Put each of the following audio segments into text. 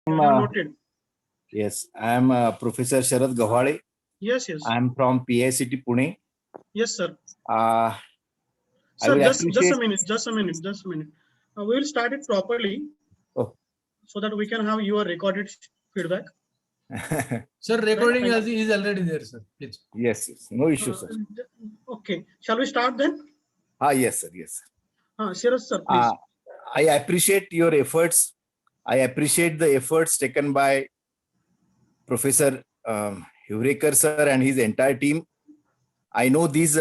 You have noted. Yes, I am Professor Sharad Gawhale. Yes, yes. I am from PICT Pune. Yes, sir. I Sir, will just appreciate. a minute. We will start it properly. Oh. So that we can have your recorded feedback. Sir, recording is already there, sir. Please. Yes, no issue, sir. Okay, shall we start then? Yes, sir. Yes. Sir, please. I appreciate your efforts. I appreciate the efforts taken by Professor Huvrekar sir and his entire team. I know these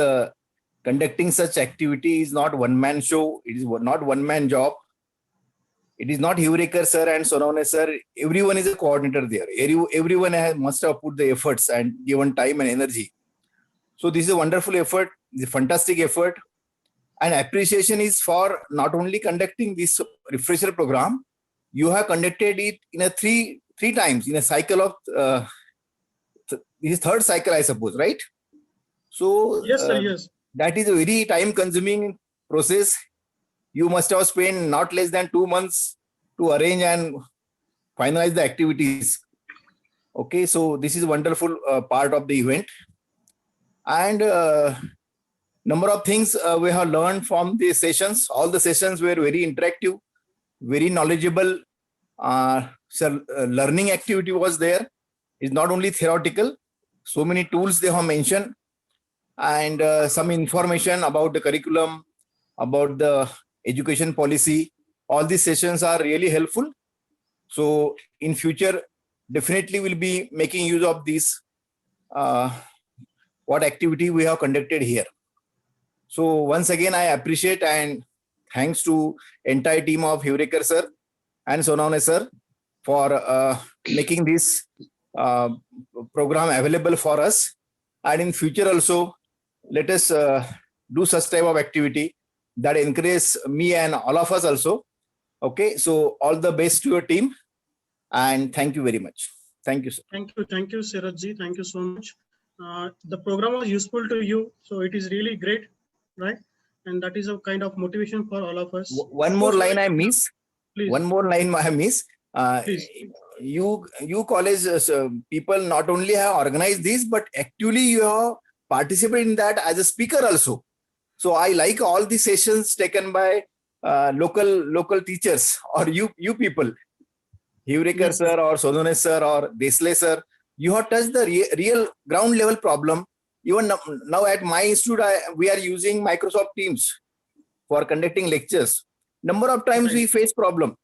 conducting such activity is not one-man show. It is not one-man job. It is not Huvrekar sir and Sonavane sir. Everyone is a coordinator there. Everyone must have put the efforts and given time and energy. So this is a wonderful effort. It's a fantastic effort. And appreciation is for not only conducting this refresher program, you have conducted it in a three times in a cycle of this is third cycle, I suppose, right? So yes, sir, yes. That is a very time-consuming process. You must have spent not less than 2 months to arrange and finalize the activities. Okay, so this is a wonderful part of the event. And number of things we have learned from the sessions. All the sessions were very interactive, very knowledgeable. Learning activity was there. It's not only theoretical. So many tools they have mentioned, and some information about the curriculum, about the education policy. All these sessions are really helpful. So in future, definitely we'll be making use of this, what activity we have conducted here. So once again, I appreciate and thanks to entire team of Huvrekar sir and Sonavane sir for making this program available for us. And in future also, let us do such type of activity that encourage me and all of us also. Okay, so all the best to your team, and thank you very much. Thank you, sir. Thank you, Sirajji. Thank you so much. The program was useful to you, so it is really great, right? And that is a kind of motivation for all of us. One more line I miss. Please. One more line I miss. Please. You college people not only have organized this, but actually you have participated in that as a speaker also. So I like all the sessions taken by local teachers or you people, Huvrekar sir or Sonavane sir or Desle sir. You have touched the real ground level problem. Even now at my institute, we are using Microsoft Teams for conducting lectures. Number of times we face problem.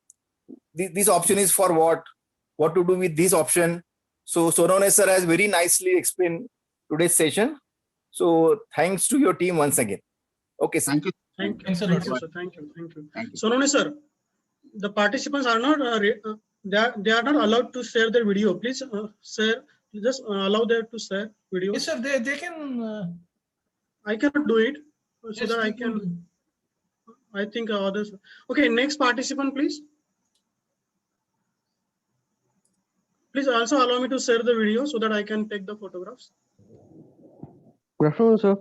This option is for what to do with this option. So Sonavane sir has very nicely explained today's session. So thanks to your team once again. Okay, sir. Thank you. Sir. Thank you. Sonavane sir, the participants are not they are not allowed to share their video. Please just allow them to share video. Yes, sir. They can. I cannot do it, so yes, that I can. I think others. Okay, next participant, please. Please also allow me to share the video so that I can take the photographs. Good afternoon, sir.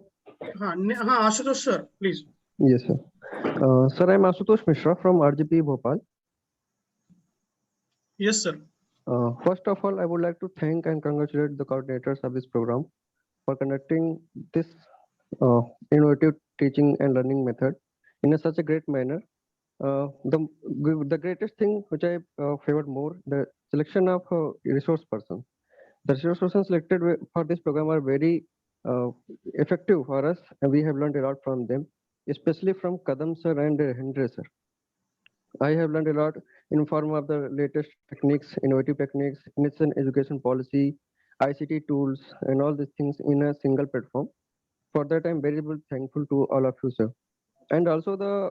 Ashutosh sir, please. Yes, sir. Sir, I'm Ashutosh Mishra from RGP Bhopal. Yes, sir. First of all, I would like to thank and congratulate the coordinators of this program for conducting this innovative teaching and learning method in such a great manner. The greatest thing which I favored more, the selection of resource person. The resource persons selected for this program are very effective for us, and we have learned a lot from them, especially from Kadam sir and Hendry sir. I have learned a lot in form of the latest techniques, innovative techniques, in education policy, ICT tools, and all these things in a single platform. For that, I'm very thankful to all of you, sir. And also the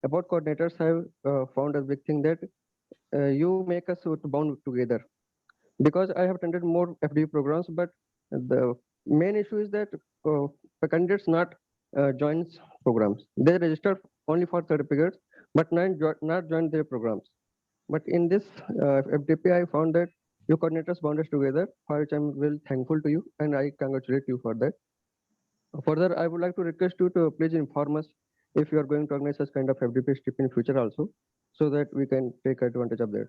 about coordinators have found a big thing that you make us bound together. Because I have attended more FDP programs, but the main issue is that the candidates not joins programs. They register only for certificates, but not join their programs. But in this FDP, I found that you coordinators bound us together, for which I'm very thankful to you, and I congratulate you for that. Further, I would like to request you to please inform us if you are going to organize such kind of FDP trip in future also, so that we can take advantage of that.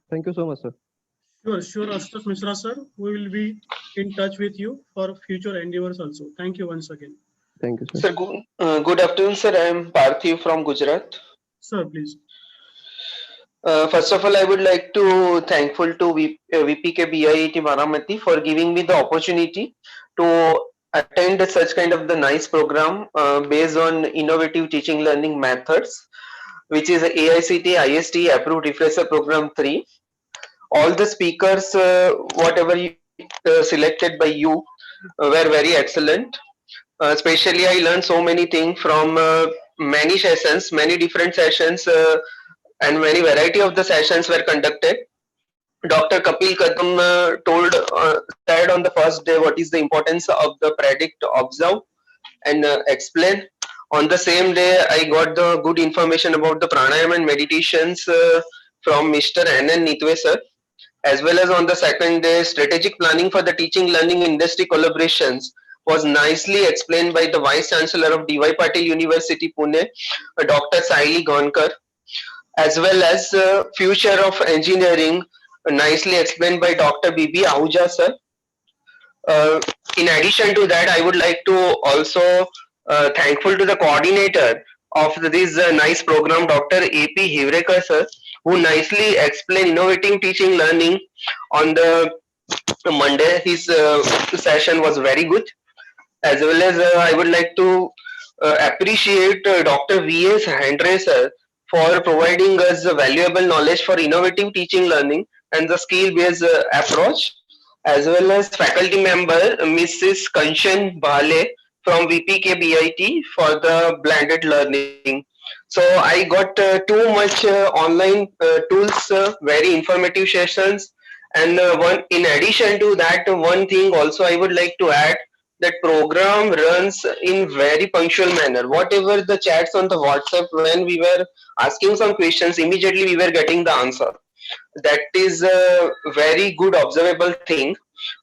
Thank you so much, sir. Sure, Ashutosh Mishra, sir. We will be in touch with you for future endeavors also. Thank you once again. Thank you, sir. Sir, good afternoon, sir. I am Parthiv from Gujarat. Sir, please. First of all, I would like to thankful to VPK BIET Varamati for giving me the opportunity to attend such kind of the nice program based on innovative teaching learning methods, which is AICT IST approved refresher program 3. All the speakers, whatever you, selected by you, were very excellent. Especially, I learned so many things from many sessions, many different sessions, and many variety of the sessions were conducted. Dr. Kapil Kadam said on the first day what is the importance of the predict, observe, and explain. On the same day, I got the good information about the pranayam and meditations from Mr. N.N. Nitwe sir. As well as on the second day, strategic planning for the teaching learning industry collaborations was nicely explained by the Vice Chancellor of D.Y. Patil University, Pune, Dr. Saili Gonkar, as well as future of engineering, nicely explained by Dr. B.B. Ahuja, sir. In addition to that, I would like to also thankful to the coordinator of this nice program, Dr. A.P. Hivrekar, sir, who nicely explained innovating teaching learning on the Monday. His session was very good. As well as I would like to appreciate Dr. V.S. Hendre, sir, for providing us valuable knowledge for innovative teaching learning and the skill-based approach, as well as faculty member Mrs. Kanchan Bhale from VPK BIT for the blended learning. So I got too much online tools, very informative sessions, and one in addition to that, one thing also I would like to add, that program runs in very punctual manner. Whatever the chats on the WhatsApp, when we were asking some questions, immediately we were getting the answer. That is a very good observable thing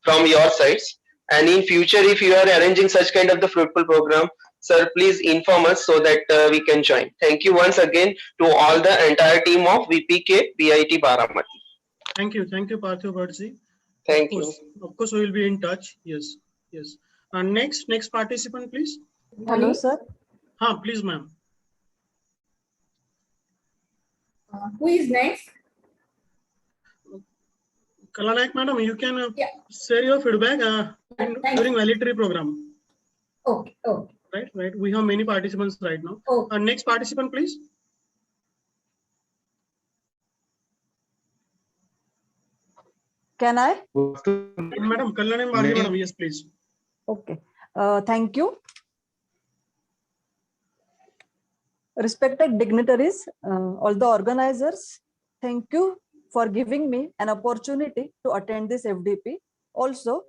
from your sides. And in future, if you are arranging such kind of the fruitful program, sir, please inform us so that we can join. Thank you once again to all the entire team of VPK BIT Baramati. Thank you, Parthiv Bharji. Thank you. Of course, we will be in touch. Yes. And next participant, please. Hello, sir. Please, ma'am. Who is next? Kalanayak, madam, you can share your feedback during valedictory program. Okay. Right. We have many participants right now. Okay. Next participant, please. Can I? Madam, Kalanayak Bharji, madam, yes, please. Okay. Thank you. Respected dignitaries, all the organizers, thank you for giving me an opportunity to attend this FDP. Also,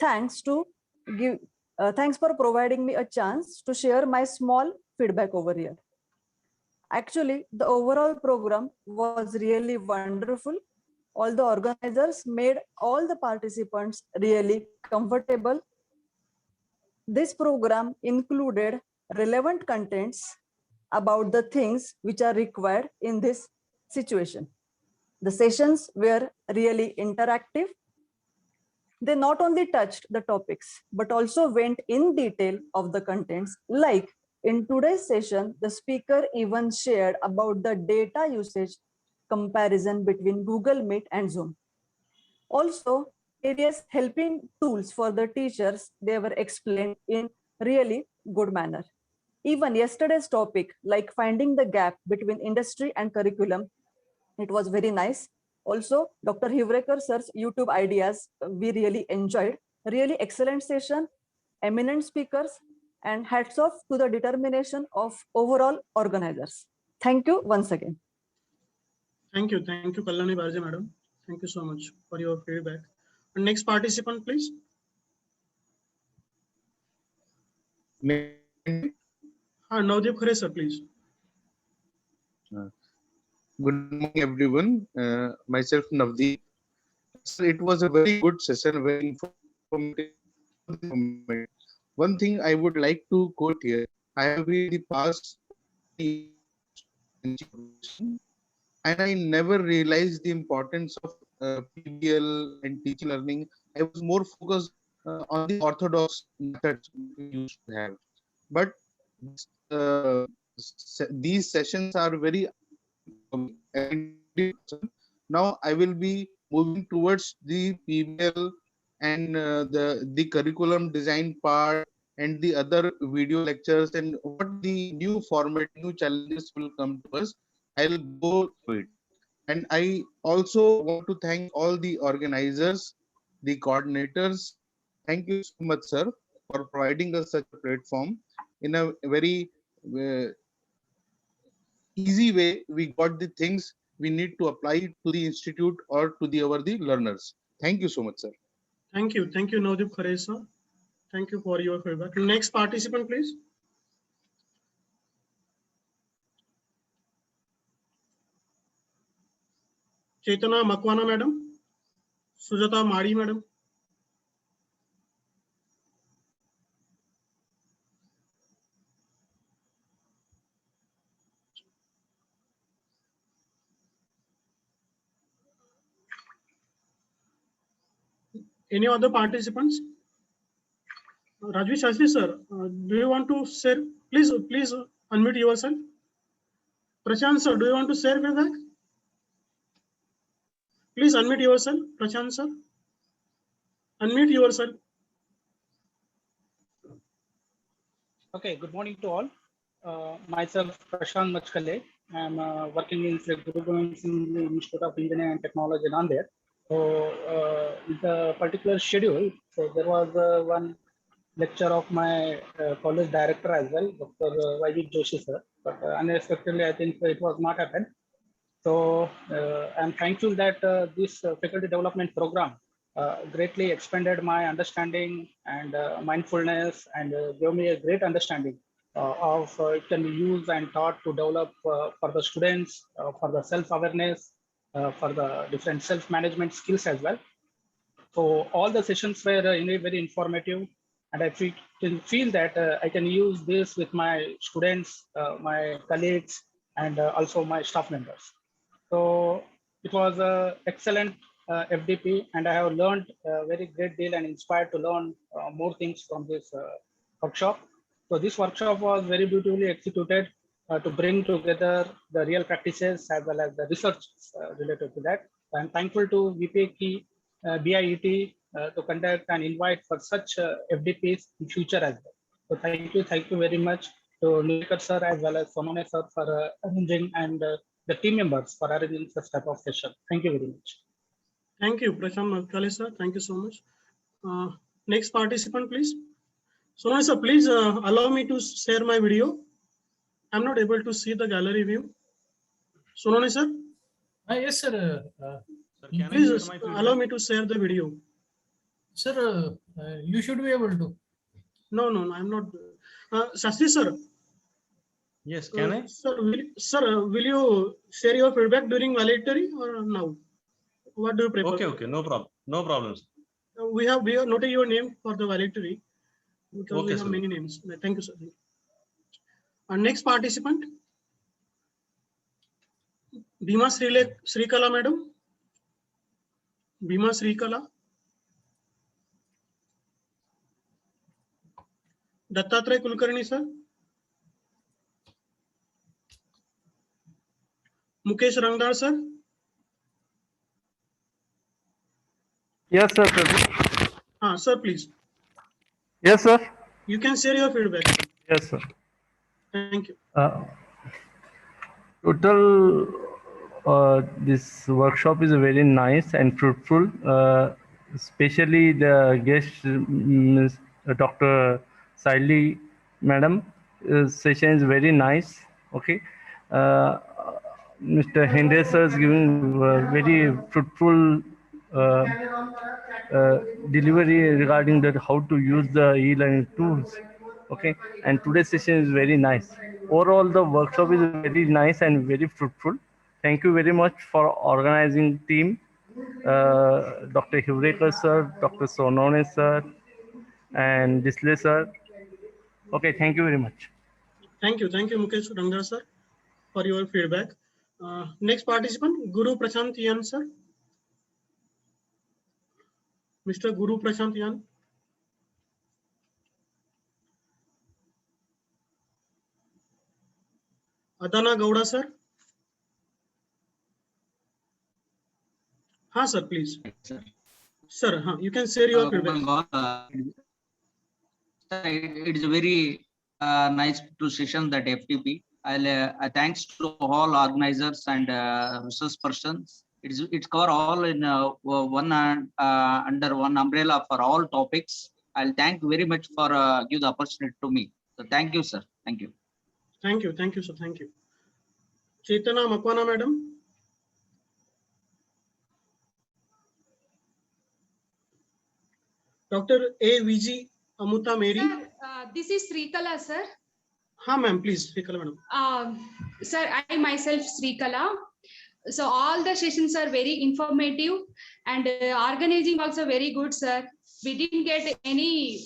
thanks for providing me a chance to share my small feedback over here. Actually, the overall program was really wonderful. All the organizers made all the participants really comfortable. This program included relevant contents about the things which are required in this situation. The sessions were really interactive. They not only touched the topics, but also went in detail of the contents. Like in today's session, the speaker even shared about the data usage comparison between Google Meet and Zoom. Also, various helping tools for the teachers, they were explained in really good manner. Even yesterday's topic, like finding the gap between industry and curriculum, it was very nice. Also, Dr. Hivrekar sir's YouTube ideas, we really enjoyed. Really excellent session, eminent speakers, and hats off to the determination of overall organizers. Thank you once again. Thank you, Kalanayak Bharji, madam. Thank you so much for your feedback. Next participant, please. Navdeep Khare, sir, please. Good morning, everyone. Myself, Navdeep. Sir, it was a very good session, very informative. One thing I would like to quote here: I have been in the past and I never realized the importance of PBL and teaching learning. I was more focused on the orthodox methods we used to have. But uh, these sessions are very now I will be moving towards the PBL and the curriculum design part and the other video lectures and what the new format, new challenges will come to us. I'll go through it. And I also want to thank all the organizers, the coordinators. Thank you so much, sir, for providing us such a platform in a very uh, easy way. We got the things we need to apply to the institute or to the learners. Thank you so much, sir. Thank you, Navdeep Khare sir. Thank you for your feedback. Next participant, please. Chaitana Makwana madam, Sujata Madi madam. Any other participants? Rajvi Shastri sir, do you want to share? Please unmute yourself. Prashant sir, do you want to share feedback? Please unmute yourself, Prashant sir. Unmute yourself. Okay, good morning to all. Myself, Prashant Machkale. I'm working in Sri Guru Gobind Singh Institute of Engineering and Technology, Nanded. So, in the particular schedule, so there was one lecture of my college director as well, Dr. Y.V. Joshi sir, but unexpectedly, I think it was not happened. So, I'm thankful that this faculty development program greatly expanded my understanding and mindfulness and gave me a great understanding of it can be used and taught to develop for the students, for the self-awareness, for the different self-management skills as well. So all the sessions were very informative, and I feel that I can use this with my students, my colleagues, and also my staff members. So it was an excellent FDP, and I have learned a very great deal and inspired to learn more things from this workshop. So this workshop was very beautifully executed to bring together the real practices as well as the research related to that. I'm thankful to VPK, BIET to conduct and invite for such FDPs in future as well. So thank you very much to Nilekar sir as well as Sonone sir for arranging and the team members for arranging such type of session. Thank you very much. Thank you, Prashant Makale sir. Thank you so much. Next participant, please. Sonone sir, please allow me to share my video. I'm not able to see the gallery view. Sonone sir? Yes, sir. Please allow me to share the video. Sir, you should be able to. No, I'm not. Shastri sir. Yes, can I? Sir, will you share your feedback during valedictory or now? What do you prefer? Okay, no problem. No problems. We have noted your name for the valedictory because we have sir. many names. Thank you, sir. Our next participant, Bhima Srikala, madam. Bhima Srikala. Dattatray Kulkarni, sir. Mukesh Rangdar, sir. Yes, sir. Sir, please. Yes, sir. You can share your feedback, sir. Yes, sir. Thank you. Total, this workshop is very nice and fruitful. Especially the guest, Dr. Saili Madam, session is very nice. Okay. Mr. Hende sir is giving very fruitful delivery regarding that how to use the e-learning tools. Okay, and today's session is very nice. Overall, the workshop is very nice and very fruitful. Thank you very much for organizing team, Dr. Hivrekar sir, Dr. Sonone sir, and Disle sir. Okay, thank you very much. Thank you, Mukesh Rangdar, sir, for your feedback. Next participant, Guru Prashant Yan, sir. Mr. Guru Prashant Yan. Adana Gowda, sir. हाँ sir, please. Sir, हाँ, you can share your feedback. It is a very nice to session that FTP. I thanks to all organizers and resource persons. It's cover all in one under one umbrella for all topics. I'll thank very much for give the opportunity to me. So thank you, sir. Thank you. Thank you, sir. Thank you. Chaitana Makwana, madam. Dr. A.V.G. Amuta Mary. Sir, this is Srikala, sir. हाँ ma'am, please, Srikala madam. Sir, I myself Srikala. So all the sessions are very informative and organizing also very good, sir. We didn't get any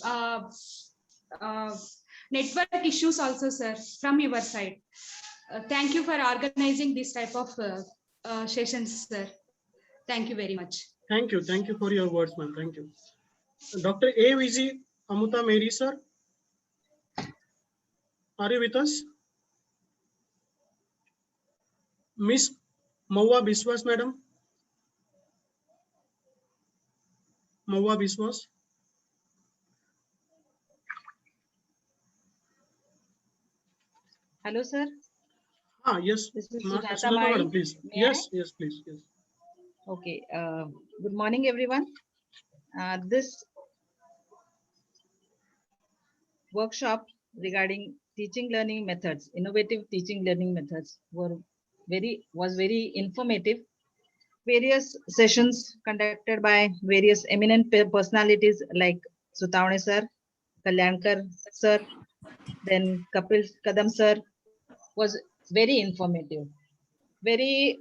network issues also, sir, from your side. Thank you for organizing this type of sessions, sir. Thank you very much. Thank you for your words, ma'am. Thank you. Dr. A.V.G. Amuta Mary, sir. Are you with us? Miss Maua Biswas, madam. Maua Biswas. Hello, sir. Yes. This is Sunata Sunata Mari. madam, please. May I? Yes, please. Yes. Okay. Good morning, everyone. This workshop regarding teaching learning methods, innovative teaching learning methods, was very informative. Various sessions conducted by various eminent personalities like Sutavane sir, Kalyankar sir, then Kapil Kadam sir, was very informative. Very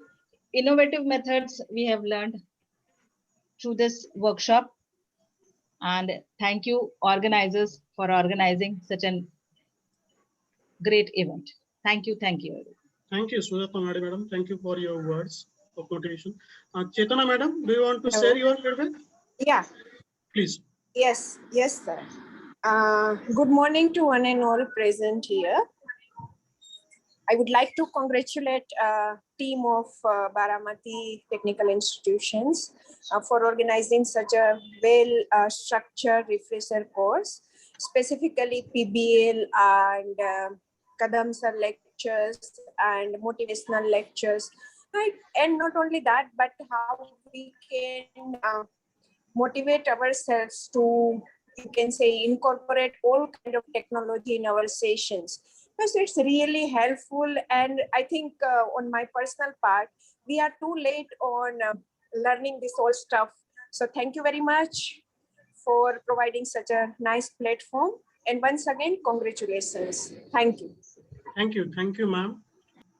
innovative methods we have learned through this workshop. And thank you organizers for organizing such a great event. Thank you. Thank you, Sunata madam. Thank you for your words of motivation. Chaitana madam, do you want to share your feedback? Yeah. Please. Yes, sir. Good morning to one and all present here. I would like to congratulate team of Baramati Technical Institutions for organizing such a well structured refresher course, specifically PBL and Kadam sir lectures and motivational lectures. Right? And not only that, but how we can motivate ourselves to, you can say, incorporate all kind of technology in our sessions. Because it's really helpful. And I think on my personal part, we are too late on learning this all stuff. So thank you very much for providing such a nice platform. And once again, congratulations. Thank you. Thank you, ma'am,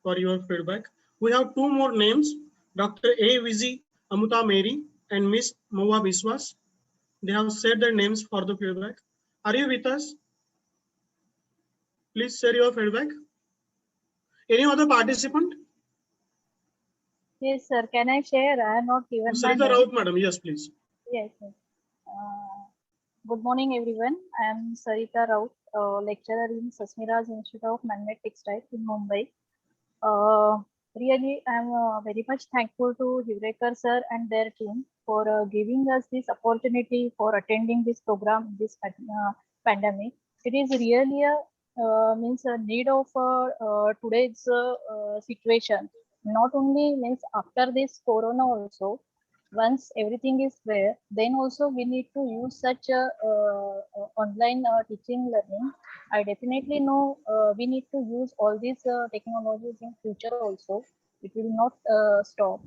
for your feedback. We have two more names, Dr. A.V.G. Amuta Mary and Miss Maua Biswas. They have said their names for the feedback. Are you with us? Please share your feedback. Any other participant? Yes, sir. Can I share? I am not given. Sarita Raut, madam. Yes, please. Yes, sir. Good morning, everyone. I am Sarita Raut, lecturer in Sasmira's Institute of Man-Made Textiles in Mumbai. Really, I am very much thankful to Hivrekar sir and their team for giving us this opportunity for attending this program in this pandemic. It is really a means a need of today's situation. Not only means after this corona also, once everything is there, then also we need to use such a online teaching learning. I definitely know we need to use all these technologies in future also. It will not stop.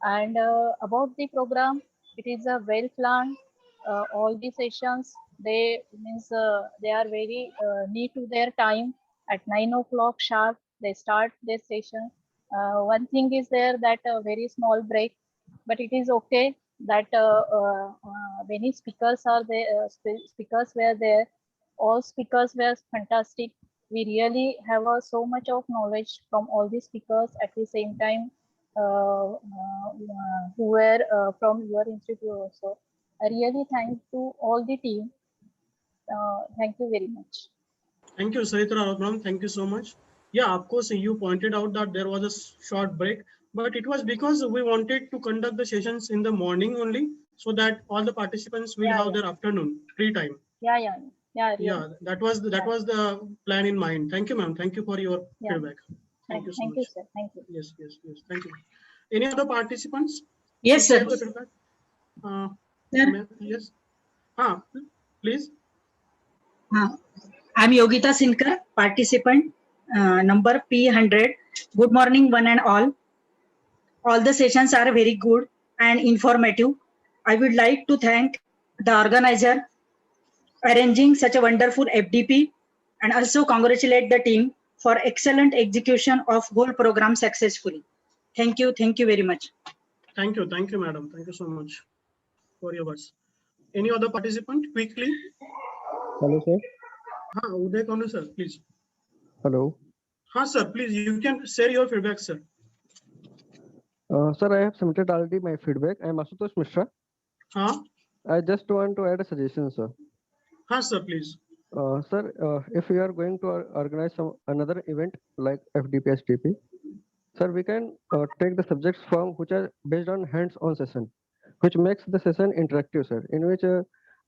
And about the program, it is a well planned. All the sessions, they are very neat to their time. At 9 o'clock sharp, they start their session. One thing is there that a very small break, but it is okay that many speakers are there. Speakers were there. All speakers were fantastic. we really have so much of knowledge from all the speakers at the same time who were from your institute also. I really thank to all the team. Thank you very much. Thank you, Saritra Raghuram. Thank you so much. Yeah, of course, you pointed out that there was a short break, but it was because we wanted to conduct the sessions in the morning only, so that all the participants will have their afternoon free time. Yeah. Yeah, that was the plan in mind. Thank you, ma'am. Thank you for your feedback. Thank you so much. Thank you, sir. Thank you. Yes. Thank you. Any other participants? Yes, sir. Yes. Please. I'm Yogita Sinkar, participant number P100. Good morning, one and all. All the sessions are very good and informative. I would like to thank the organizer arranging such a wonderful FDP and also congratulate the team for excellent execution of whole program successfully. Thank you very much. Thank you, madam. Thank you so much for your words. Any other participant, quickly? Hello, sir. Uday Kanu, sir, please. Hello. Sir, please, you can share your feedback, sir. Sir, I have submitted already my feedback. I am Asutosh Mishra. I just want to add a suggestion, sir. Sir, please. Sir, if we are going to organize another event like FDP, STP, sir, we can take the subjects from which are based on hands-on session, which makes the session interactive, sir, in which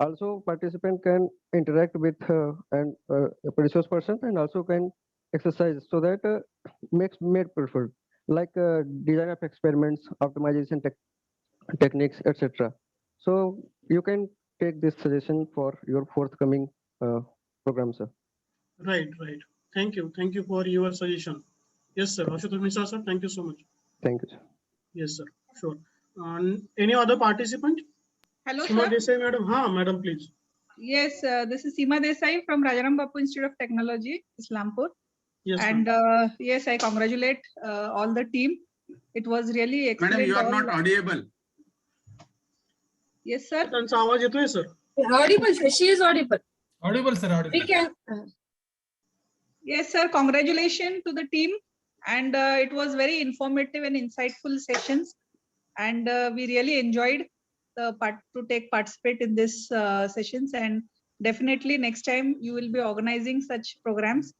also participant can interact with a resource person and also can exercise, so that makes made preferred, like design of experiments, optimization techniques, etc. So you can take this suggestion for your forthcoming program, sir. Right. Thank you for your suggestion. Yes, sir. Ashutosh Mishra, sir, thank you so much. Thank you, sir. Yes, sir. Sure. Any other participant? Hello, Seema sir. Desai, madam. Madam, please. Yes, this is Seema Desai from Rajaram Bapu Institute of Technology, Islampur. Yes, and yes, I congratulate all the team. It was really excellent. Madam, you are not audible. Yes, sir. Sir. Audible, sir. She is audible. Audible, sir. Audible. We can. Yes, sir. Congratulations to the team, and it was very informative and insightful sessions, and we really enjoyed the participate in this sessions, and definitely next time you will be organizing such programs.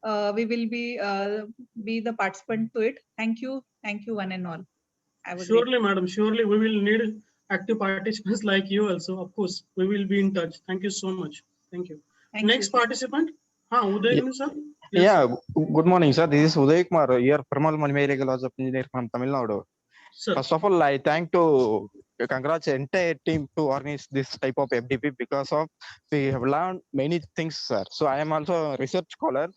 We will be the participant to it. Thank you, one and all. Surely, madam. Surely, we will need active participants like you also. Of course, we will be in touch. Thank you so much. Thank you. Next participant. Uday, sir. Yes, Yeah. sir. Good morning, sir. This is Uday Kumar here, Permal Manimere College of Engineering from Tamil Nadu. Sir. First of all, I congratulate entire team to organize this type of FDP, because of we have learned many things, sir. So I am also a research scholar.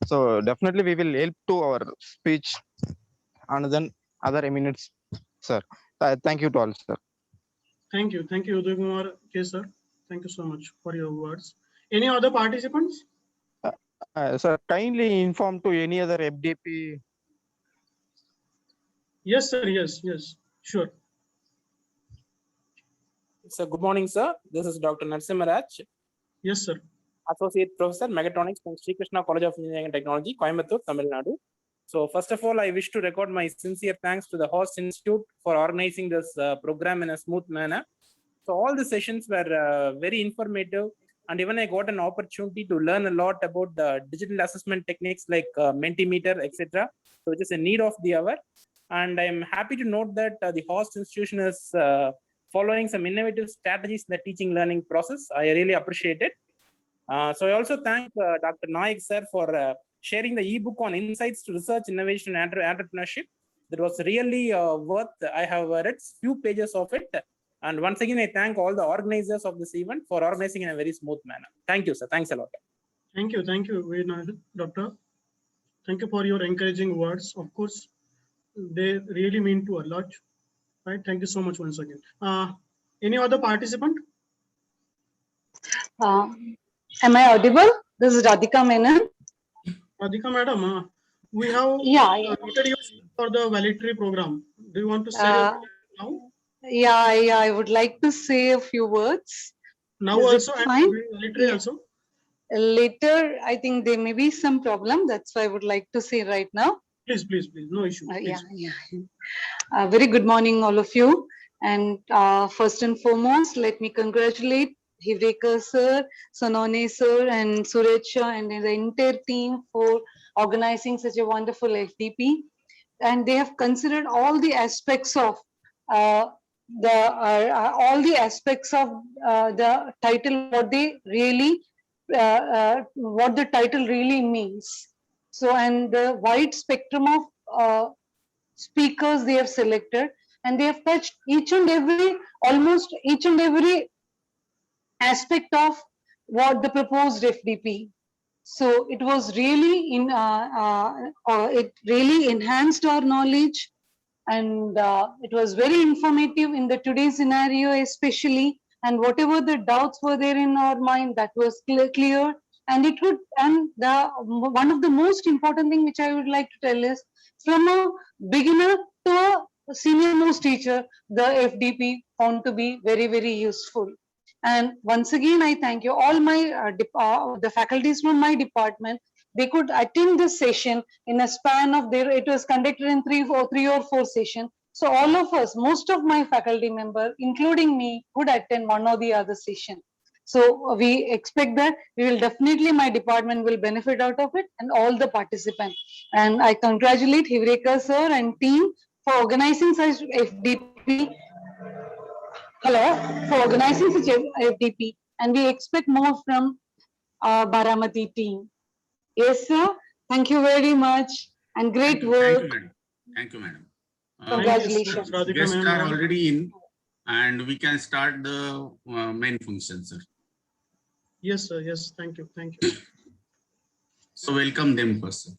So definitely we will help to our speech and then other eminence, sir. Thank you to all, sir. Thank you, Uday Kumar. Yes, sir. Thank you so much for your words. Any other participants? Sir, kindly inform to any other FDP. Yes, sir. Yes. Sure. So good morning, sir. This is Dr. Narsimharaj. Yes, sir. Associate Professor Mechatronics from Sri Krishna College of Engineering and Technology, Coimbatore, Tamil Nadu. So first of all, I wish to record my sincere thanks to the host institute for organizing this program in a smooth manner. So all the sessions were very informative, and even I got an opportunity to learn a lot about the digital assessment techniques like Mentimeter, etc. So which is a need of the hour. And I'm happy to note that the host institution is following some innovative strategies in the teaching learning process. I really appreciate it. So I also thank Dr. Naik sir for sharing the ebook on insights to research, innovation, and entrepreneurship. That was really worth. I have read few pages of it. And once again, I thank all the organizers of this event for organizing in a very smooth manner. Thank you, sir. Thanks a lot. Thank you. Very nice, doctor. Thank you for your encouraging words. Of course, they really mean to a lot. Right. Thank you so much once again. Any other participant? Am I audible? This is Radhika Menon. Radhika madam, we have noted you for the valedictory program. Do you want to say now? Yeah, I would like to say a few words. Now Is also it fine? valedictory also. later, I think there may be some problem. That's why I would like to say right now. Please, please, please, no issue. Yeah, Please. yeah. Very good morning, all of you. And first and foremost, let me congratulate Hivrekar sir, Sonone sir, and Surecha and the entire team for organizing such a wonderful FDP. And they have considered all the aspects of the title, what the title really means. So, and the wide spectrum of speakers they have selected, and they have touched almost each and every aspect of what the proposed FDP. So it was really it really enhanced our knowledge, and it was very informative in the today's scenario, especially. And whatever the doubts were there in our mind, that was clear. And it would, and the one of the most important thing which I would like to tell is, from a beginner to a senior most teacher, the FDP found to be very, very useful. And once again, I thank you all my the faculties from my department. They could attend this session in a span of it was conducted in three or four sessions. So all of us, most of my faculty member, including me, could attend one or the other session. So we expect that we will definitely, my department will benefit out of it, and all the participants. And I congratulate Hivrekar sir and team for organizing such FDP. For organizing such FDP, and we expect more from Baramati team. Yes, sir. Thank you very much, and great work. Thank you, madam. Congratulations. Guests are already in, and we can start the main function, sir. Yes, sir. Yes, thank you. Thank you. So welcome them first, sir.